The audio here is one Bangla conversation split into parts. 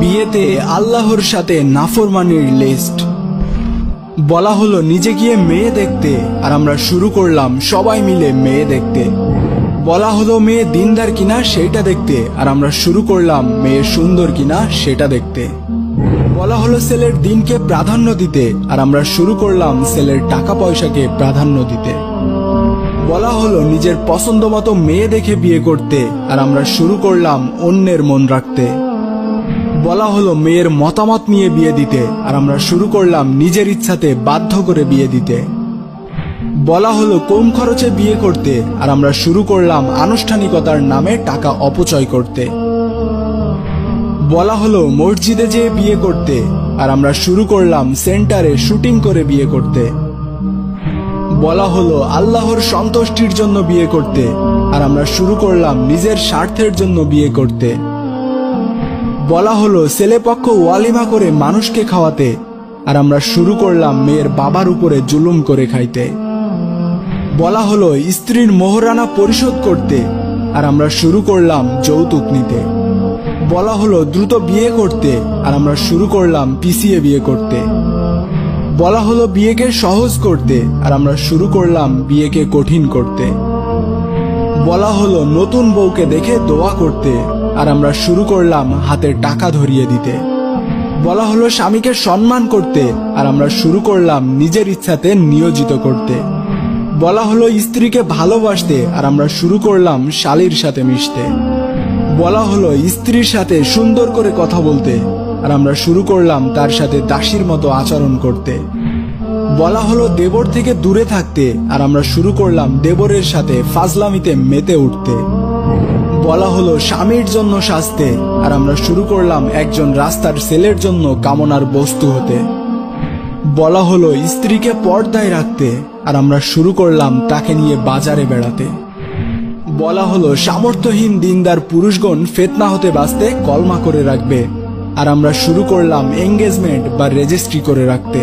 বিয়েতে আল্লাহর সাথে নাফরমানির লিস্ট। বলা হলো নিজে গিয়ে মেয়ে দেখতে, আর আমরা শুরু করলাম সবাই মিলে মেয়ে দেখতে। বলা হলো মেয়ে দিনদার কিনা সেটা দেখতে, আর আমরা শুরু করলাম মেয়ে সুন্দর কিনা সেটা দেখতে। বলা হলো ছেলের দিনকে প্রাধান্য দিতে, আর আমরা শুরু করলাম ছেলের টাকা পয়সাকে প্রাধান্য দিতে। বলা হলো নিজের পছন্দ মতো মেয়ে দেখে বিয়ে করতে, আর আমরা শুরু করলাম অন্যের মন রাখতে। বলা হলো মেয়ের মতামত নিয়ে বিয়ে দিতে, আর আমরা শুরু করলাম নিজের ইচ্ছাতে বাধ্য করে বিয়ে দিতে। বলা হলো কম খরচে বিয়ে করতে, আর আমরা শুরু করলাম আনুষ্ঠানিকতার নামে টাকা অপচয় করতে। বলা হলো মসজিদে যেয়ে বিয়ে করতে, আর আমরা শুরু করলাম সেন্টারে শুটিং করে বিয়ে করতে। বলা হলো আল্লাহর সন্তুষ্টির জন্য বিয়ে করতে, আর আমরা শুরু করলাম নিজের স্বার্থের জন্য বিয়ে করতে। বলা হলো ছেলেপক্ষ ওয়ালিমা করে মানুষকে খাওয়াতে, আর আমরা শুরু করলাম মেয়ের বাবার উপরে জুলুম করে খাইতে। বলা হলো স্ত্রীর মোহরানা পরিশোধ করতে, আর আমরা শুরু করলাম যৌতুক নিতে। বলা হলো দ্রুত বিয়ে করতে, আর আমরা শুরু করলাম পিছিয়ে বিয়ে করতে। বলা হলো বিয়েকে সহজ করতে, আর আমরা শুরু করলাম বিয়েকে কঠিন করতে। বলা হলো নতুন বউকে দেখে দোয়া করতে, আর আমরা শুরু করলাম হাতে টাকা ধরিয়ে দিতে। বলা হলো স্বামীকে সম্মান করতে, আর আমরা শুরু করলাম নিজের ইচ্ছাতে নিয়োজিত করতে। বলা হলো স্ত্রীকে ভালোবাসতে, আর আমরা শুরু করলাম শালীর সাথে মিশতে। বলা হলো স্ত্রীর সাথে সুন্দর করে কথা বলতে, আর আমরা শুরু করলাম তার সাথে দাসীর মতো আচরণ করতে। বলা হলো দেবর থেকে দূরে থাকতে, আর আমরা শুরু করলাম দেবরের সাথে ফাজলামিতে মেতে উঠতে। বলা হলো স্বামীর জন্য সাজতে, আর আমরা শুরু করলাম একজন রাস্তার ছেলের জন্য কামনার বস্তু হতে। বলা হলো স্ত্রীকে পর্দায় রাখতে, আর আমরা শুরু করলাম তাকে নিয়ে বাজারে বেড়াতে। বলা হলো সামর্থ্যহীন দিনদার পুরুষগণ ফিতনা হতে বাঁচতে কলমা করে রাখবে, আর আমরা শুরু করলাম এঙ্গেজমেন্ট বা রেজিস্ট্রি করে রাখতে।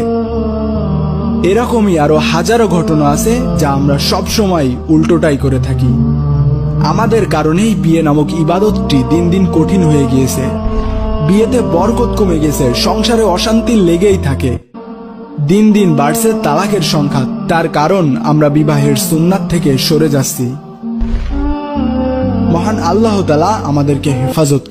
এরকমই আরো হাজারো ঘটনা আছে যা আমরা সব সময় উল্টোটাই করে থাকি। আমাদের কারণেই বিয়ে নামক ইবাদতটি দিন দিন কঠিন হয়ে গিয়েছে। বিয়েতে বরকত কমে গেছে, সংসারে অশান্তি লেগেই থাকে। দিন দিন বাড়ছে তালাকের সংখ্যা, তার কারণ আমরা বিবাহের সুন্নাত থেকে সরে যাচ্ছি। মহান আল্লাহ তাআলা আমাদেরকে হেফাজত